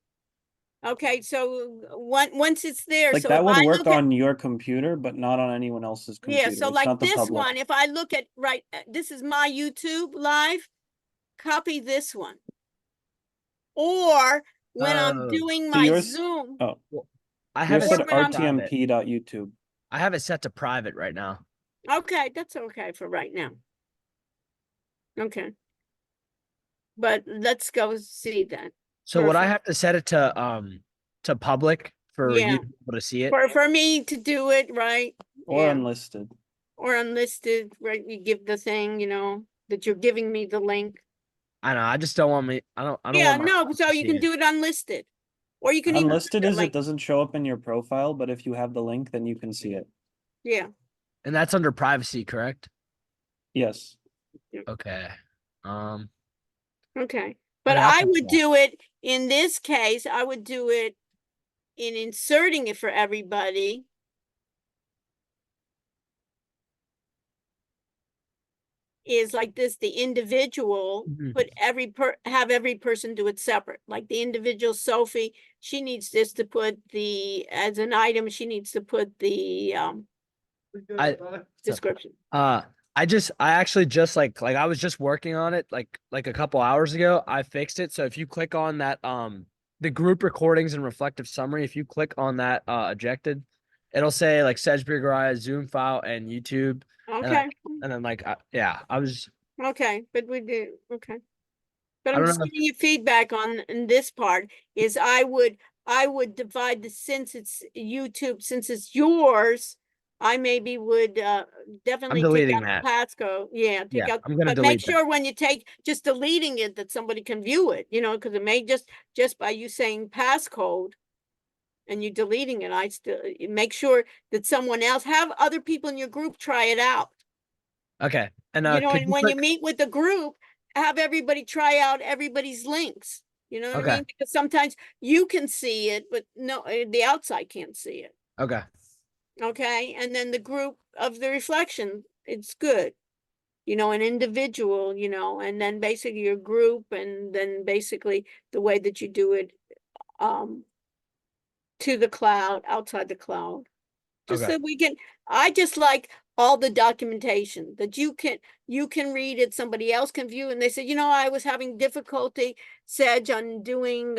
Okay, so once it's there, Like so that if would I work look at, on your computer, but not on anyone else's computer. yeah, so It's like not the this public. one, if I look at, right, this is my YouTube live, copy this one. Or when I'm doing So my yours, Zoom, oh, I have yours it said set to private. rtmp.youtube. I have it set to private right now. okay, that's okay for right now. Okay. But let's go see that. So what I Perfect. have to set it to public for Yeah. you to be able to see it. For me to do it, right? Or Yeah. unlisted. Or unlisted, right? You give the thing, that you're giving me the link. I know. I just don't want me. I don't Yeah, want my no, boss so to you see can it. do it unlisted. Or you can even Unlisted is like, it doesn't show up in your profile, but if you have the link, then you can see it. yeah. And that's under privacy, correct? Yes. Okay. Okay. But Okay, I'll I fix would that. do it in this case, I would do it in inserting it for everybody. Is like this, the individual, Mhm. put have every person do it separate. Like the individual Sophie, she needs this to put as an item, she needs to put the description. I actually just like I was just working on it like a couple hours ago. I fixed it. So if you click on that the group recordings and reflective summary, if you click on that ejected, it'll say like Sedgwick Uriah, Zoom file, and YouTube. Okay. And then like yeah, I was Okay, but we do, okay. But I I'm don't just know. giving you feedback on in this part is I would divide since it's YouTube, since it's yours, I maybe would definitely take deleting out that. the passcode. Yeah, take Yeah, out, I'm gonna but make delete that. sure when you just deleting it that somebody can view it, because it may just by you saying passcode and you deleting it, I still make sure that someone else, have other people in your group try it out. Okay. And And could you when you click? meet with the group, have everybody try out everybody's links. You know what I Okay. mean? Because sometimes you can see it, but no, the outside can't see it. Okay. Okay, and then the group of the reflection, it's good. You know, an individual, you know, and then basically your group, and then basically the way that you do it to the cloud, outside the cloud. Just Okay. so we can, I just like all the documentation that you can read it, somebody else can view, and they say, you know, I was having difficulty, Sedge, on doing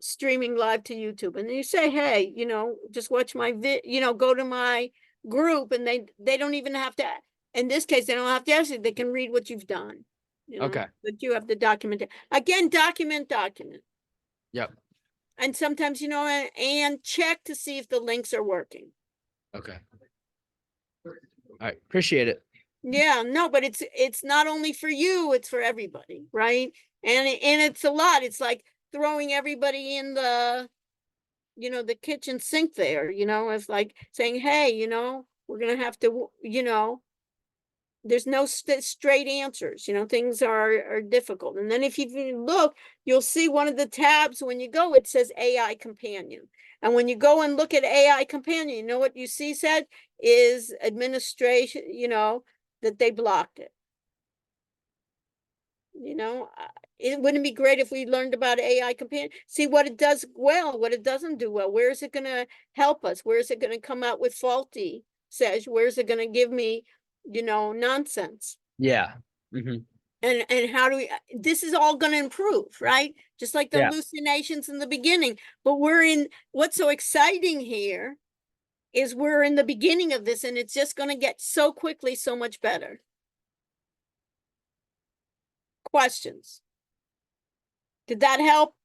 streaming live to YouTube. And you say, hey, you know, just watch my you know, go to my group, and they don't even have to, in this case, they don't have to ask you, they can read what you've done. You know, Okay. but you have to document it. Again, document. Yep. And sometimes, you know, and check to see if the links are working. Okay. All right. Appreciate it. Yeah, no, but it's not only for you, it's for everybody, right? And it's a lot. It's like throwing everybody in the, you know, the kitchen sink there, you know, it's like saying, hey, you know, we're gonna have to, you know, there's no straight answers, you know, things are difficult. And then if you look, you'll see one of the tabs when you go, it says AI companion. And when you go and look at AI companion, you know what you see said is administration, you know, that they blocked it. You know, it wouldn't be great if we learned about AI companion, see what it does well, what it doesn't do well. Where is it going to help us? Where is it going to come out with faulty says? Where is it going to give me, you know, nonsense? Yeah. Mm-hmm. And how do we, this is all going to improve, right? Just like the Yeah. hallucinations in the beginning. But we're in, what's so exciting here is we're in the beginning of this, and it's just going to get so quickly so much better. Questions? Did that help?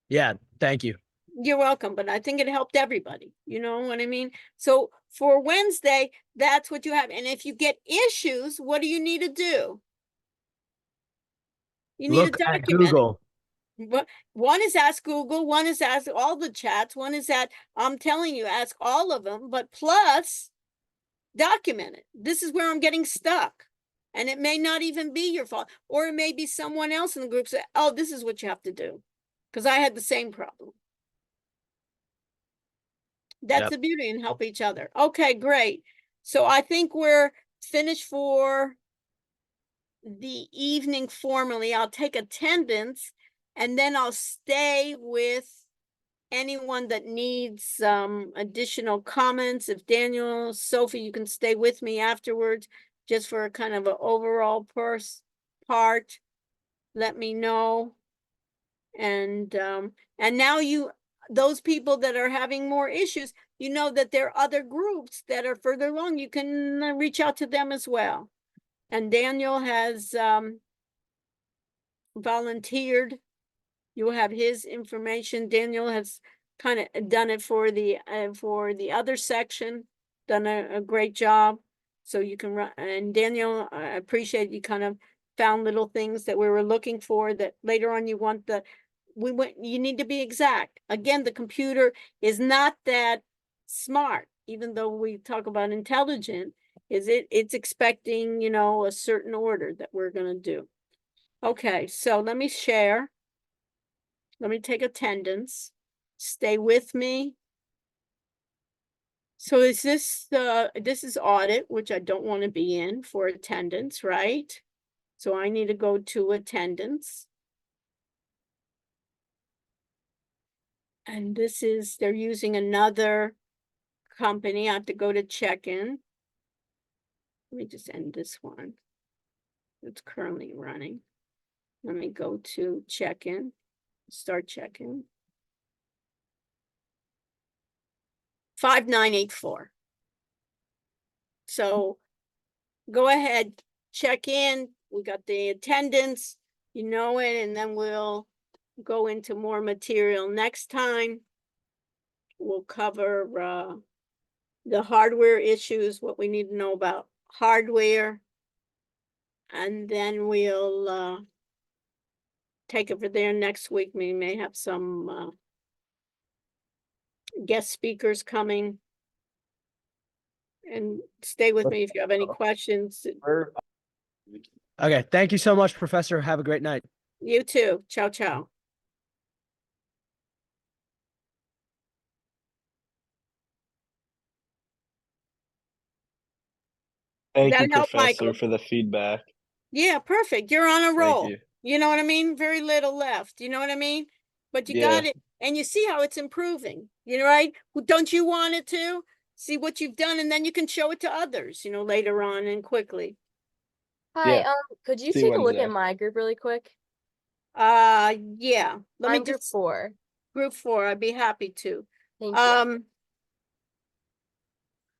Yeah. Thank you. You're welcome, but I think it helped everybody. You know what I mean? So for Wednesday, that's what you have. And if you get issues, what do you need to do? You need to Look at document Google. it. One is ask Google, one is ask all the chats, one is that I'm telling you, ask all of them, but plus document it. This is where I'm getting stuck. And it may not even be your fault, or it may be someone else in the group say, oh, this is what you have to do. Because I had the same problem. That's Yep. the beauty, and help each other. Okay, great. So I think we're finished for the evening formally. I'll take attendance, and then I'll stay with anyone that needs some additional comments. If Daniel, Sophie, you can stay with me afterwards just for a kind of an overall part, let me know. And now those people that are having more issues, you know that there are other groups that are further along. You can reach out to them as well. And Daniel has volunteered. You'll have his information. Daniel has kind of done it for the other section, done a great job. So you can run. And Daniel, I appreciate you kind of found little things that we were looking for that later on you want the, you need to be exact. Again, the computer is not that smart, even though we talk about intelligent, it's expecting, you know, a certain order that we're going to do. Okay, so let me share. Let me take attendance. Stay with me. So is this this is audit, which I don't want to be in for attendance, right? So I need to go to attendance. And this is, they're using another company. I have to go to check-in. Let me just end this one. It's currently running. Let me go to check-in, start check-in. 5984. So go ahead, check in. We got the attendance, you know it, and then we'll go into more material next time. We'll cover the hardware issues, what we need to know about hardware, and then we'll take it for there next week. We may have some guest speakers coming. And stay with me if you have any questions. Okay. Thank you so much, Professor. Have a great night. You too. Ciao, ciao. Thank you, That help, Professor, Michael? for the feedback. Yeah, perfect. You're on a Thank roll. you. You know what I mean? Very little left. You know what I mean? But you Yeah. got it. And you see how it's improving, you know, right? Well, don't you want it to? See what you've done, and then you can show it to others, you know, later on and quickly. Hi, Yeah. could you See take a look Wednesday. at my group really quick? Yeah. Let me I'm group just 4. group 4. I'd be happy to. Thank you.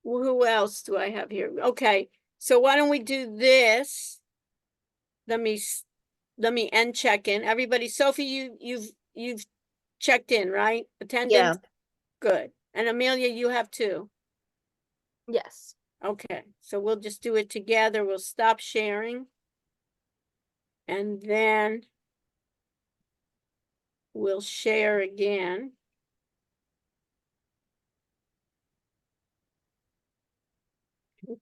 Who else do I have here? Okay, so why don't we do this? Let me end check in. Everybody, Sophie, you've checked in, right? Attendance? Good. And Amelia, you have too. Yes. Okay, so we'll just do it together. We'll stop sharing. And then we'll share again.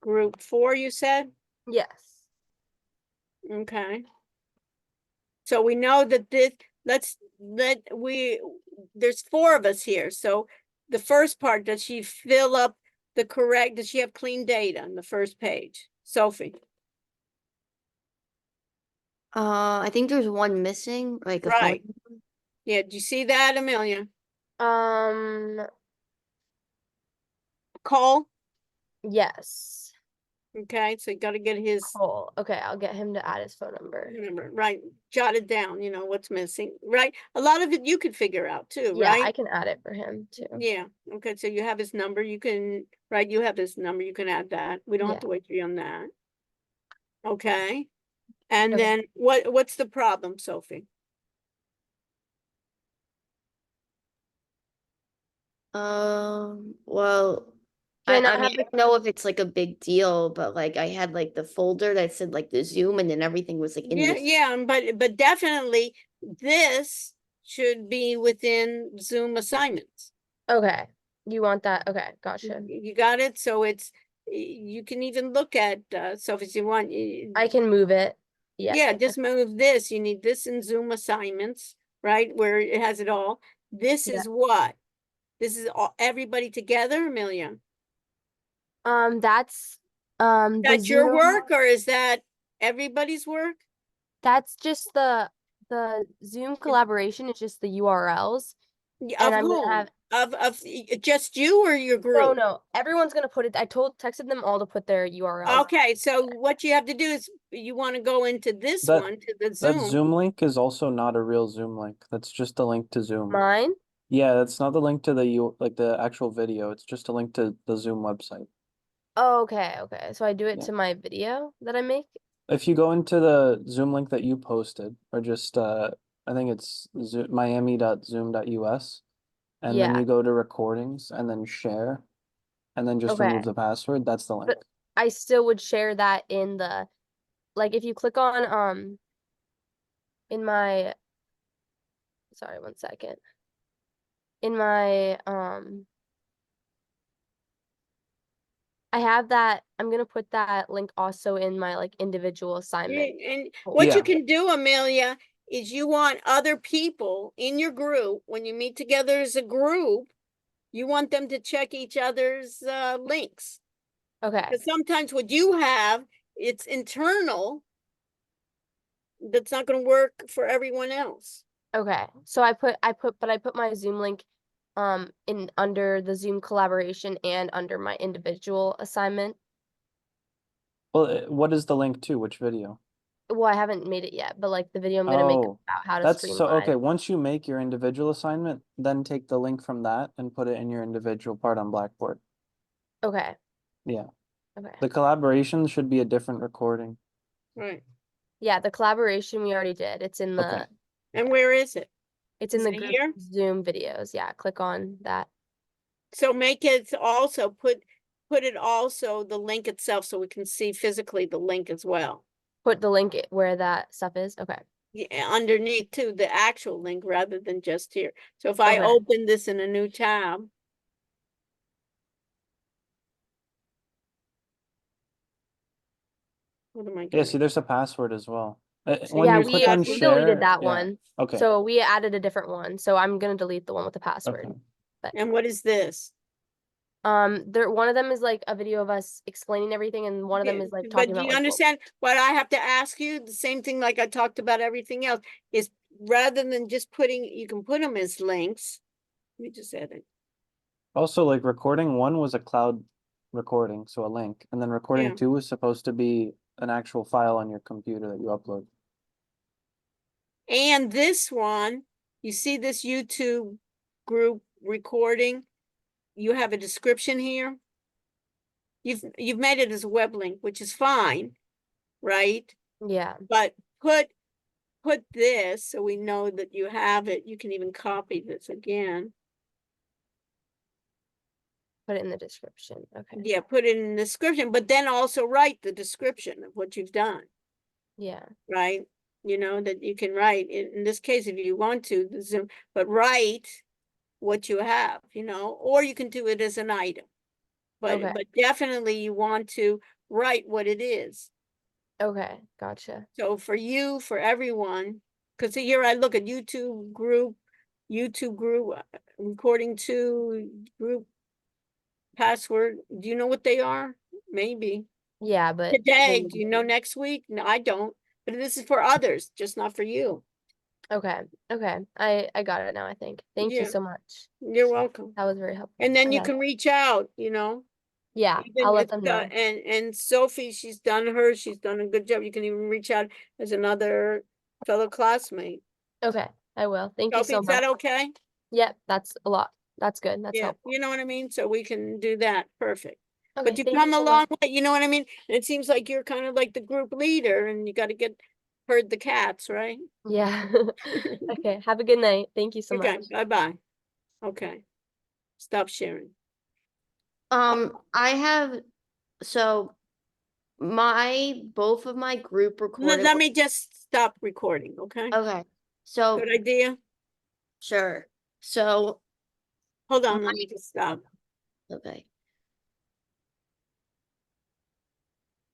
Group 4, you said? Yes. Okay. So we know that there's 4 of us here. So the first part, does she fill up the correct, does she have clean data on the first page? Sophie? I think there's one missing, like a Right. phone. Yeah, do you see that, Amelia? Cole? Yes. Okay, so you gotta get his Cool. Okay, I'll get him to add his phone number. number, right? Jot it down, you know, what's missing, right? A lot of it you could figure out too, Yeah, I right? can add it for him too. Yeah, okay, so you have his number, you can, right, you have his number, you can add that. We don't have Yeah. to wait for you on that. Okay, and Okay. then what's the problem, Sophie? Well, Can I I not mean, have I the don't know if it's like a big deal, but like I had like the folder that said like the Zoom and then everything was like in Yeah, this. yeah, but definitely this should be within Zoom assignments. Okay. You want that? Okay, gotcha. You got it? So it's, you can even look at, Sophie, if you want. I can move it. Yeah. Yeah, just move this. You need this in Zoom assignments, right? Where it has it all. This Yeah. is what? This is all, everybody together, Amelia? That's the That's your Zoom. work, or is that everybody's work? That's just the Zoom collaboration is just the URLs. Of And I'm gonna whom? have Of just you or your no, group? no. Everyone's gonna put it. I texted them all to put their URLs. Okay, so what you have to do is you want to go into this That one, to the that Zoom. Zoom link is also not a real Zoom link. That's just a link to Zoom. Mine? Yeah, that's not the link to the actual video. It's just a link to the Zoom website. Oh, okay, okay. So I do it Yeah. to my video that I make. If you go into the Zoom link that you posted, or just I think it's miami.zoom.us, and then Yeah. you go to recordings and then share, and then just Okay. remove the password, that's the link. But I still would share that in the like if you click on in my sorry, one second. In my I have that I'm gonna put that link also in my like individual Yeah, assignment. and what you Yeah. can do, Amelia, is you want other people in your group, when you meet together as a group, you want them to check each other's links. Okay. Because sometimes what you have, it's internal, that's not going to work for everyone else. Okay. So I put my Zoom link in under the Zoom collaboration and under my individual assignment. Well, what is the link to? Which video? Well, I haven't made it yet, but like the video I'm gonna make Oh, about how to that's stream so live. okay. Once you make your individual assignment, then take the link from that and put it in your individual part on Blackboard. Okay. Yeah. Okay. The collaboration should be a different recording. Right. Yeah, the collaboration we already did. It's in the Okay. And where is it? it's in Is the it group here? Zoom videos. Yeah, click on that. So make it also, put it also, the link itself, so we can see physically the link as well. Put the link where that stuff is. Okay. Yeah, underneath too, the actual link rather than just here. So if I Okay. open this in a new tab. What am I Yeah, see, doing? there's a password as well. So When Yeah, you here's click on we share, deleted that yeah. one. Okay. So we added a different one. So I'm gonna delete the one with the password. Okay. But And what is this? One of them is like a video of us explaining everything, and one of them Yeah, is like but talking do about you like what- understand what I have to ask you? The same thing like I talked about everything else is rather than just putting, you can put them as links. Let me just add it. Also, like recording one was a cloud recording, so a link, and then recording Yeah. two is supposed to be an actual file on your computer that you upload. And this one, you see this YouTube group recording? You have a description here. You've made it as a web link, which is fine, right? Yeah, But put this so we know that you have it. You can even copy this again. put it in the description. Okay. Yeah, put it in the description, but then also write the description of what you've done, Yeah. right? You know, that you can write in this case if you want to, the Zoom, but write what you have, you know, or you can do it as an item. Okay. But definitely you want to write what it is. Okay. Gotcha. So for you, for everyone, because here I look at YouTube group, recording to group password. Do you know what they are? Maybe. Yeah, but Today, then- do you know next week? No, I don't. But this is for others, just not for you. Okay. Okay. I got it now, I think. Thank you Yeah. so much. You're welcome. That was very helpful. And then you Okay. can reach out, you know. Yeah, Even I'll let if them the- know. and Sophie, she's done hers, she's done a good job. You can even reach out as another fellow classmate. Okay, I will. Thank you Sophie, so is that much. okay? Yep, that's a lot. That's good. That's Yeah, helpful. you know what I mean? So we can do that. Perfect. Okay, But you thank come you a so long much. way, you know what I mean? And it seems like you're kind of like the group leader and you got to get herd the cats, right? Yeah. Okay, have a good night. Thank you so Okay, much. bye-bye. Okay. Stop sharing. I have, so both of my group recorded. Let me just stop recording, okay? Okay, so, Good idea. sure. So, Hold on, let me just stop. okay.